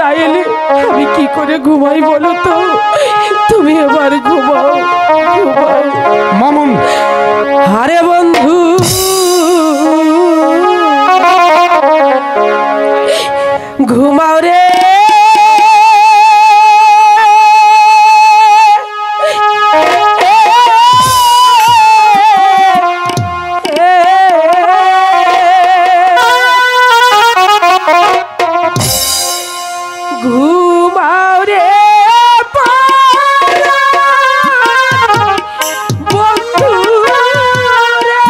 না এলে আমি কি করে ঘুমাই বলো তো? তুমি এবার ঘুমাও, ঘুমাও। মামুন, আরে বন্ধু ঘুমাও রে। ঘুমাও রে বন্ধু রে,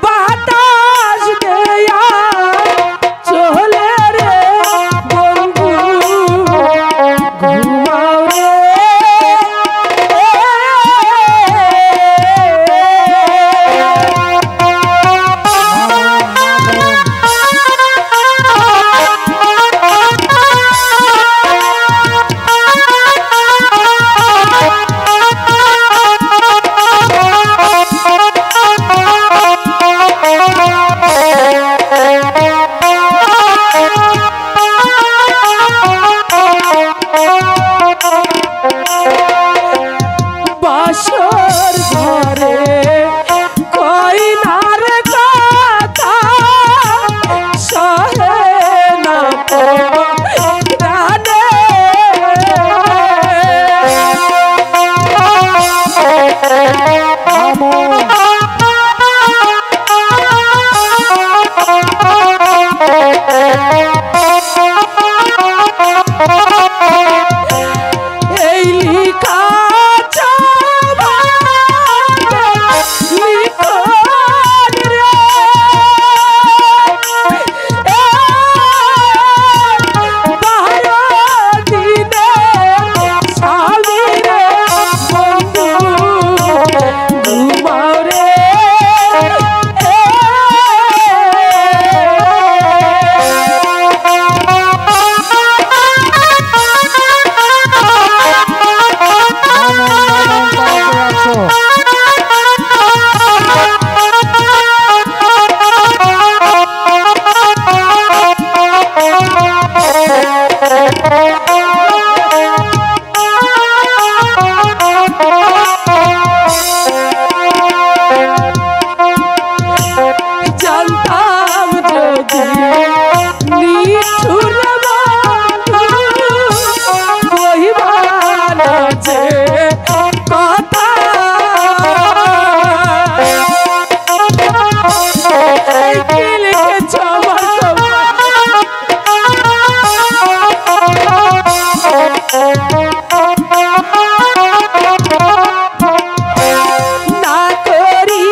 বাতাস দেয়া চলে রে বন্ধু, ঘুমাও রে। বাসর ঘরে কইনার কথা সহে না প্রাণে, এই লিখা জানতাম যদি নিঠুর বন্ধু কইবা না যে কথা, কি লিখেছ আমার না করি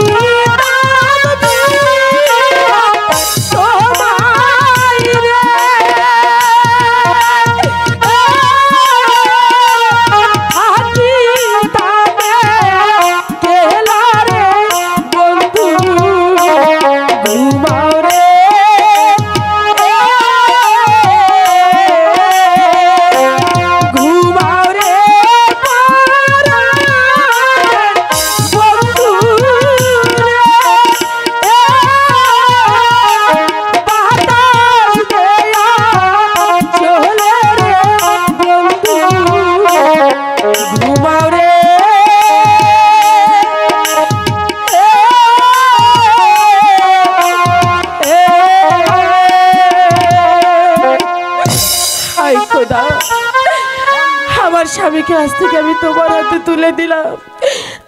আমার স্বামীকে আজ থেকে আমি তোমার হাতে তুলে দিলাম।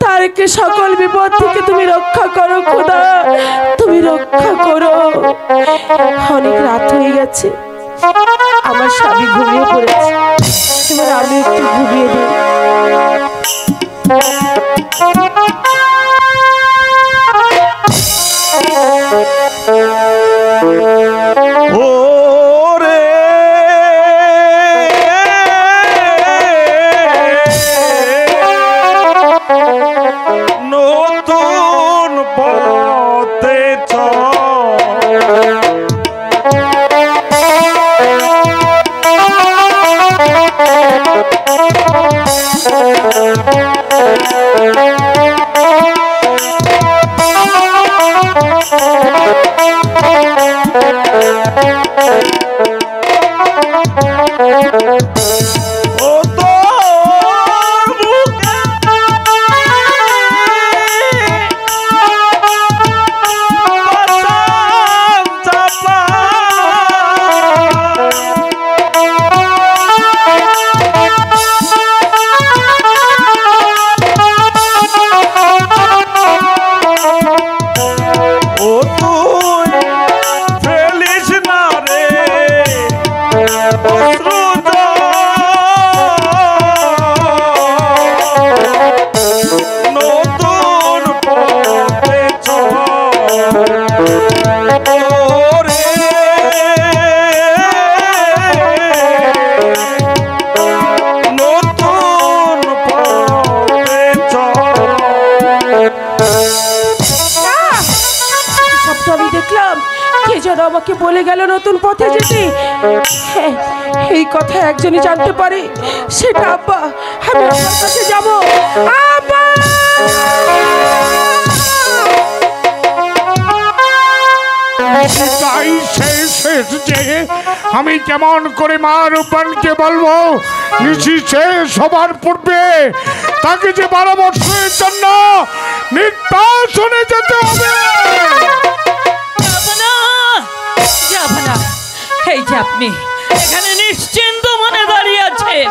তারকে সকল বিপদ থেকে তুমি রক্ষা করো খোদা, তুমি রক্ষা করো। অনেক রাত হয়ে গেছে, আমার স্বামী ঘুমিয়ে পড়েছে, এবার আমি একটু ঘুমিয়ে দিই। Oh আমি দেখলাম কে যেন আমাকে বলে গেল নতুন পথে যেতে। হ্যাঁ, এই কথা একজনই জানতে পারে, সেটা আব্বা। আমি আব্বার কাছে যাব। আব্বা! আমি কেমন করে মা রূপানকে বলবো নিশি শেষ সবার পূর্বে তাকে যে 12 বছরের জন্য নির্বাসনে যেতে হবে। এই যে আপনি এখানে নিশ্চিন্ত মনে দাঁড়িয়ে আছেন,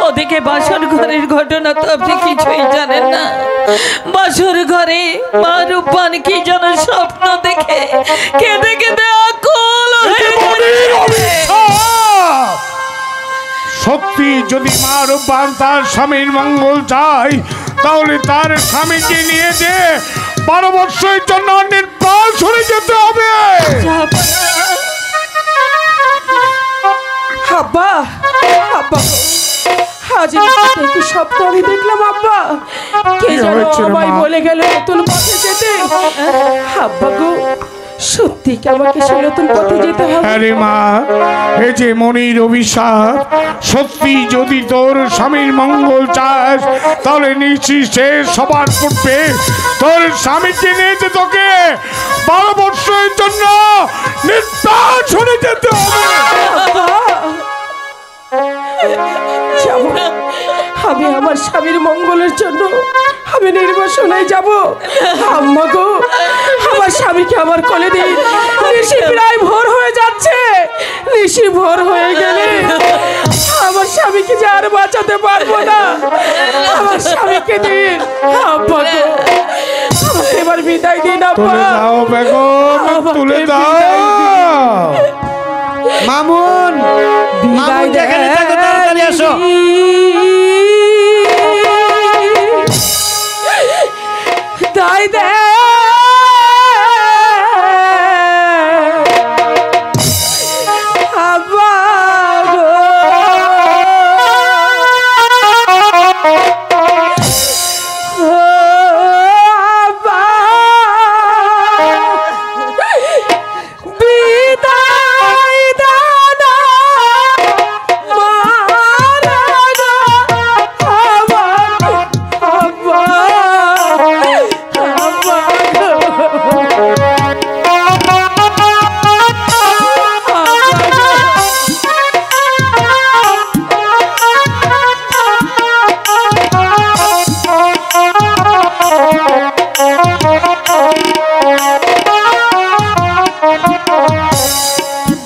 ওদিকে বাসর ঘরের ঘটনা তো আপনি কিছুই জানেন না। বাসর ঘরে মা রূপান কি যেন স্বপ্ন দেখে কেঁদে কেঁদে আকুল হয়ে সত্যি যদি মা রূপান তার স্বামীর মঙ্গল চায় তাহলে তার স্বামীকে নিয়ে যে 12 বছরের জন্য নির্বাসনে যেতে হবে। আব্বা, আব্বা, আজ কি স্বপ্ন আমি দেখলাম আব্বা? কে যেন আমায় বলে গেল নতুন পথে যেতে। আব্বা গো, সত্যি কি আমাকে সে নতুন পথে যেতে হবে? আরে মা, এই যে মনির অভিশাপ, সত্যি যদি তোর স্বামীর মঙ্গল চাস তাহলে নিশ্চিত শেষ সবার পূর্বে তোর স্বামীকে নিয়ে যে তোকে 12 বছরের জন্য নির্বাসনে যেতে হবে। আমি আমার স্বামীর মঙ্গলের জন্য আমি নির্বাসনে যাব। আম্মা গো, আমার স্বামীকে আমার কোলে দিন। নিশি প্রায় ভোর হয়ে যাচ্ছে। নিশি ভোর হয়ে গেলে আমার স্বামীকে যে আর বাঁচাতে পারবো না। আমার স্বামীকে দিন আব্বা গো, আমাকে এবার বিদায় দিন আব্বা। তুলে দাও বেগম, তুলে দাও। মামুন, মামুন যেখানে থাকো তাড়াতাড়ি আসো। তাই দে আব্বা গো, আব্বা বিদায় দাদা মারা গো আমার আব্বা, আব্বা গো।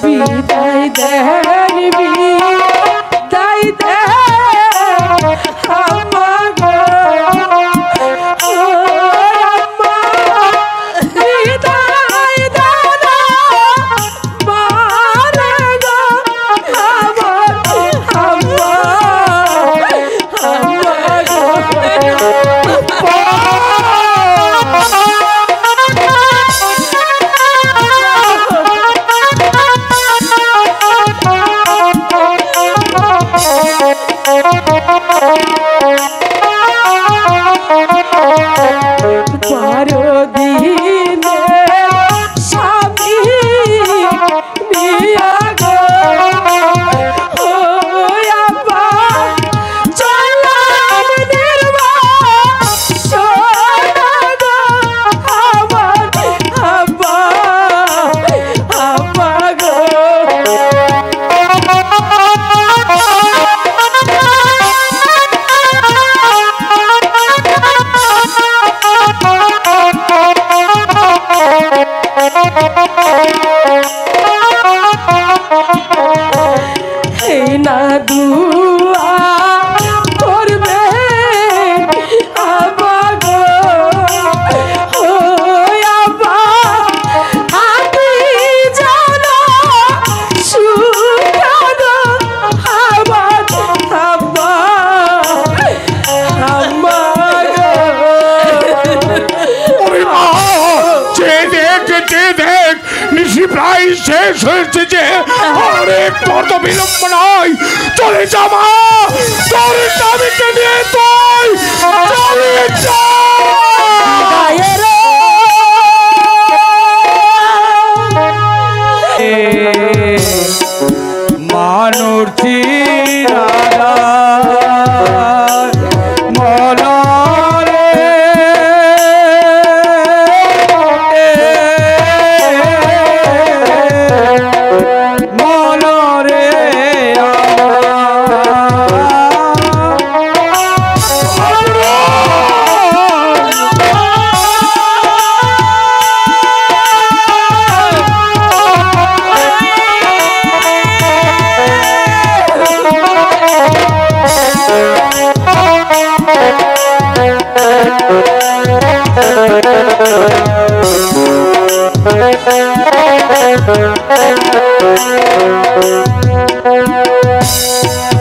বিদায় দেন, বিদায় দেন আম্মা গো, ও আম্মা বিদায় দেন মারে গো আমার আম্মা, আম্মা গো। বারো দিনে স্বামী নিয়া গো, ও আব্বা চললাম নির্বাসনে গো আমার আব্বা, আব্বা গো। এই না দুয়া করবে আব্বা গো, ও আব্বা আমি জানো সুখানো আমার আব্বা, আম্মা গো। ওরে মা, যে দেখ নিশি প্রায় শেষ হয়েছে, যে অনেক বড় বিলম্ব নয়, চলে যা মা, তোর স্বামীকে নিয়ে তুই চলে যা।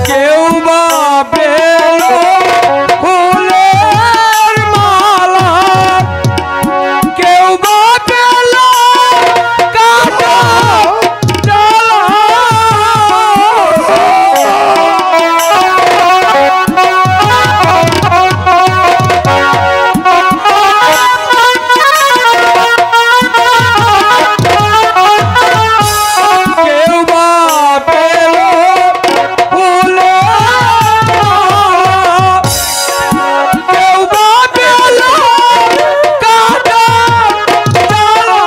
কেউ বা পেল ফুলের মালা, কেউ বা পেল কাটা ডালা। কেউ বা পেল ফুলের মালা, কেউ বা পেল কাটা ডালা।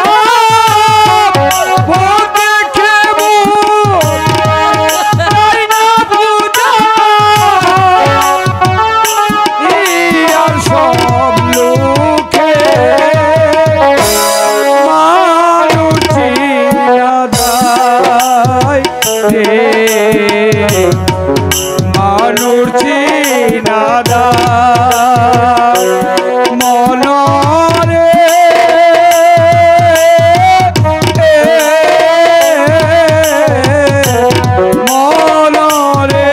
ভোর দেখে তাই না বুঝা, আর সব লোকে মানুষ চিনাদায় রে, মানুষ চিনাদায় মনরে মনরে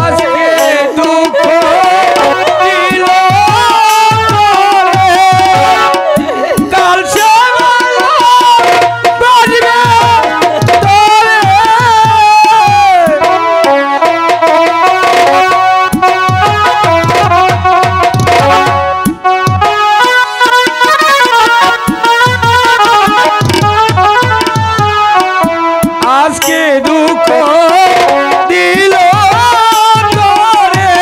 আজকে দুঃখ দিল তোরে, কাল সে ভালো বাজবে তোরে। আজকে দুঃখ দিল তোরে,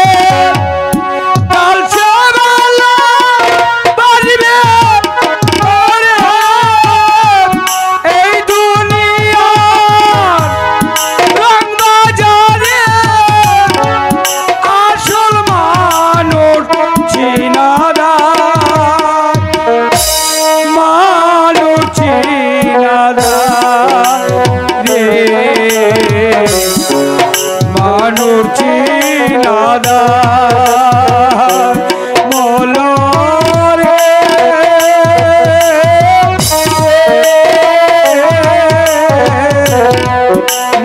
কাল সে ভালো বাজবে তোরে। এই দুনিয়ার রং বাজারে আসল মানুষ চিনাদার, মানুষ চিনাদার রে, মানুষ চিনাদার মলরে।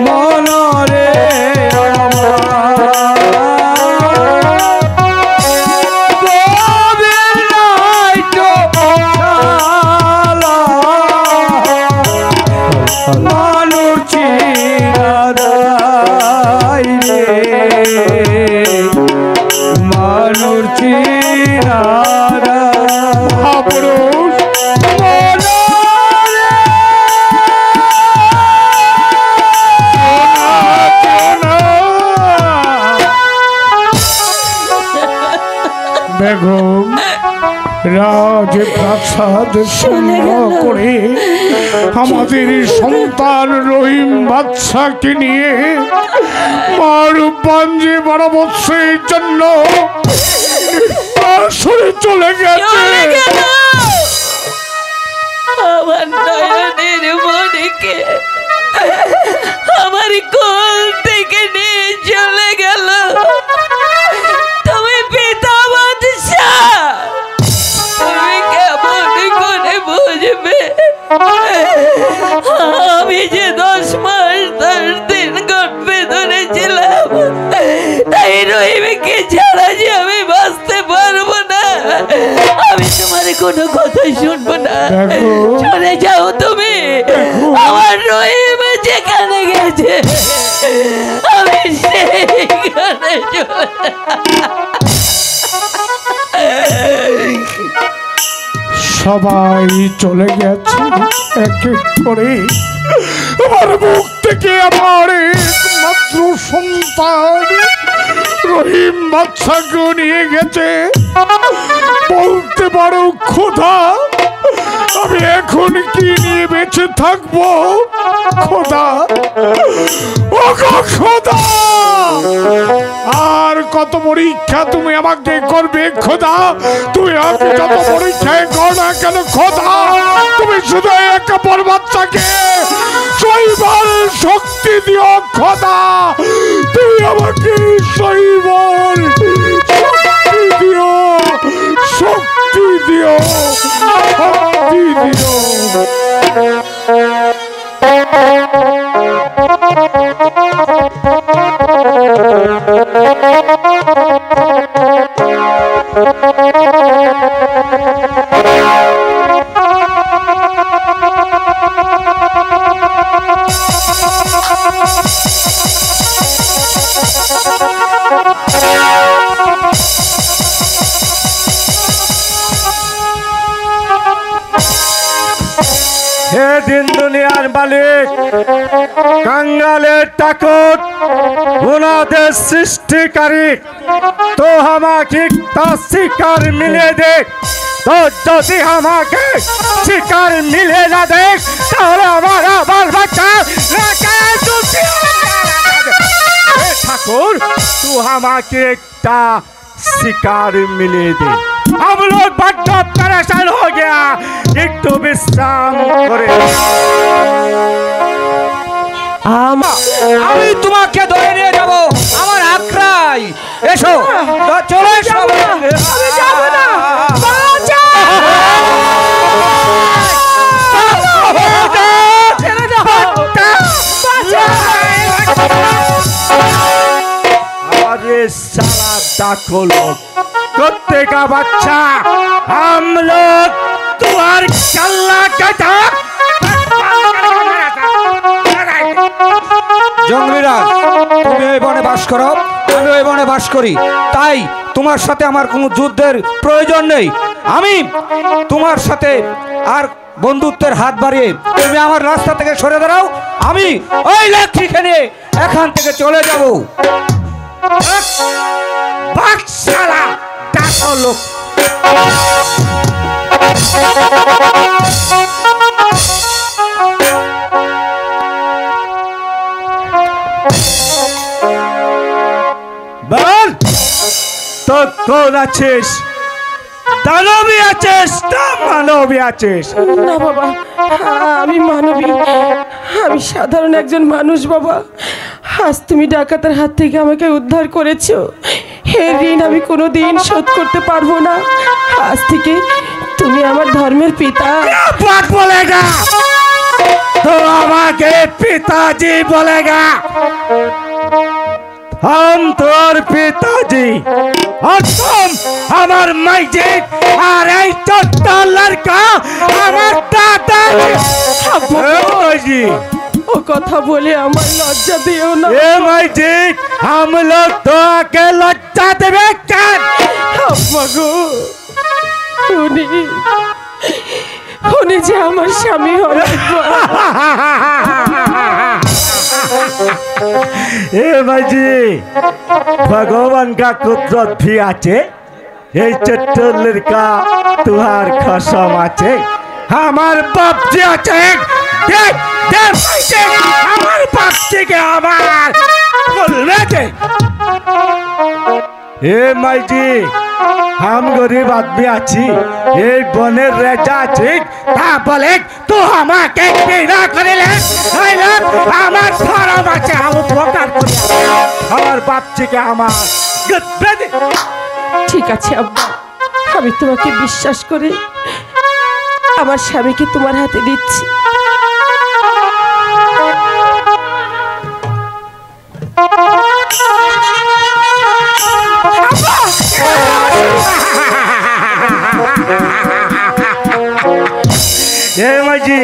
মনরে গভীর নাইট শালা, মানুষ চিনাদায় রে, মানুষ চিনাদায় মহাপুরুষ মনরে। বেগম রাজপ্রাসাদ শূন্য করে আমাদের সন্তান রহিম বাদশাকে নিয়ে মারুপাঞ্জি 12 বৎসরের জন্য আসরে চলে গেছে। আমার নয়নের মনিকে আমার কোল থেকে নিয়ে চলে গেল। তুমি পিতা বাদশাহ, তুমি কেমন করে বুঝবে আমি যে 10 মাস 10 দিন গর্ভে ধরেছিলাম, তাই রহিমকে ছাড়া যে আমি বাঁচতে পারবো না। আমি তোমার কোনো কথা শুনবো না, চলে যাও তুমি। আমার রহিম যেখানে গেছে আমি সেইখানে চলে। সবাই চলে গেছে এক এক করে। আমার মুখ থেকে আমার একমাত্র সন্তান রহিম বাদশাকে নিয়ে গেছে। বলতে পারো খোদা, আমি এখন কি নিয়ে বেঁচে থাকবো খোদা, ও গো খোদা, আর কত পরীক্ষা তুমি আমাকে করবে খোদা? তুমি আমাকে যত পরীক্ষায় কর না কেন খোদা, তুমি শুধু একটা বড় বাচ্চাকে সইবার শক্তি দিও খোদা, তুমি আমাকে সইবার শক্তি দিও, শক্তি দিও, শক্তি দিও। হে দিন দুনিয়ার মালিক, কাঙ্গালের তাকত ওনাদের সৃষ্টিকারী, তো আমাকে তা শিকার মিলে দে। তো যদি আমাকে শিকার মিলে না দেখ, তাহলে আমার আবার বাচ্চা ঠাকুর, तू আমাকে একটা शिकार मिले दे। हम लोग बड़ा परेशान हो गया, একটু বিশ্রাম করে। আমি তোমাকে ধরে নিয়ে যাব আমার আখড়ায়। এসো, চলে এসো। আমি যাব না, বাঁচাও! ছেড়ে দাও, বাঁচাও! अरे साला डाको लोग, कुत्ते का बच्चा, हम लोग तुम्हारे कल्ला कटा। জঙ্গলিরা, তুমি এই বনে বাস করো, আমি ওই বনে বাস করি, তাই তোমার সাথে আমার কোনো যুদ্ধের প্রয়োজন নেই। আমি তোমার সাথে আর বন্ধুত্বের হাত বাড়িয়ে তুমি আমার রাস্তা থেকে সরে দাঁড়াও, আমি ওই লাঠিকে নিয়ে এখান থেকে চলে যাব। साला डाको लोग, বল তো কোন আছিস? দানবী আছিস না মানবী আছিস? না বাবা, আমি মানবী, আমি সাধারণ একজন মানুষ বাবা। আজ তুমি ডাকাতের হাত থেকে আমাকে উদ্ধার করেছো, এর ঋণ আমি কোনোদিন শোধ করতে পারবো না। আজ থেকে তুমি আমার ধর্মের পিতা। बात बोलेगा तो আমাকে পিতাজি बोलेगा। हम तोर पिताजी और तुम हमार माईजी और এই ছোট্ট লড়কা আমার दादाजी। ও কথা বলে আমার লজ্জা দিও না। ए माईजी, हम लोग तो आके लज्जा देवे क्या? আব্বা গো, উনি যে আমার স্বামী হবে। ए माईजी, भगवान का कुदरत भी आचे, এই ছোট্ট লড়কা तुहार कसम आचे, हमार बाप जी आचे। देख देख माईजी, हमार बाप जी के हमार बोलने दे। ए माईजी, हम गरीब आदमी आছি, এই বনের রাজা আছে, তা বলে তো আমাকে ঘৃণা করিলে হইলে আমার ধর্ম আছে, আমি উপকার করি, আমার বাচ্চাকে আমার গদ্দে দে। ঠিক আছে আব্বা, আমি তোমাকে বিশ্বাস করে আমার স্বামীকে তোমার হাতে দিচ্ছি। ए माजी,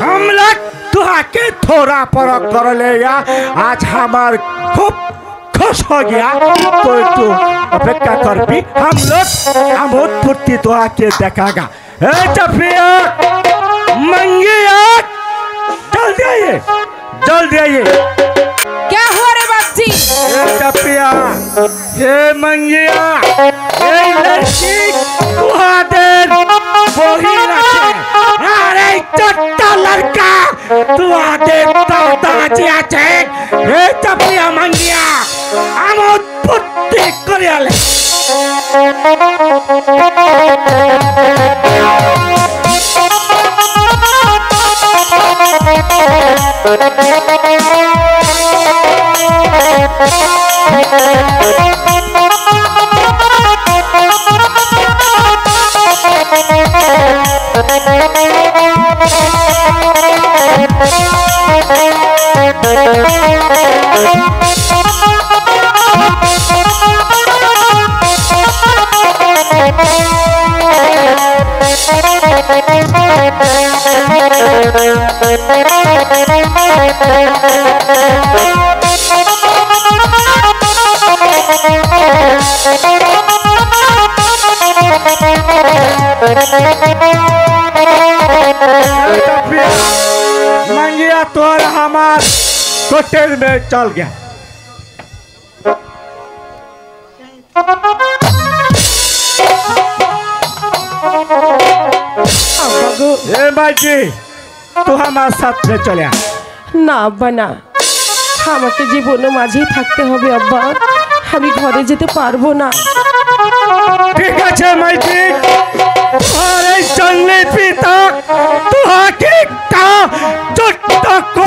हम लोग तुहाके थोड़ा परख कर लेगा, आज हमार खूब खुश हो गया, तो तू अपेक्षा कर भी, हम लोग अमोद पूर्ति तुहाके देखागा। ए चफिया, मंगिया, जल्दी आइए, जल्दी आइए। क्या हुआ रे बापजी? ए चफिया, ए मंगिया, ए लड़की तुहादेर বহি রাখে। আরে আছে এই চাপিয়া মাঙ্গিয়া আমোদ ফুর্তি করিয়ালে मांगिया तोर हमार कोटेर में चल गया ए बाजी तू हमारे साथ में चले आ না আব্বা না, আমাকে জীবন মাঝেই থাকতে হবে আব্বা, আমি ঘরে যেতে পারবো না। ঠিক আছে মাইজি और इस जंगली पिता तुहाके का जोटा को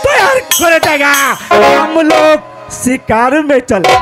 तैयार कर देगा हम लोग शिकार में चले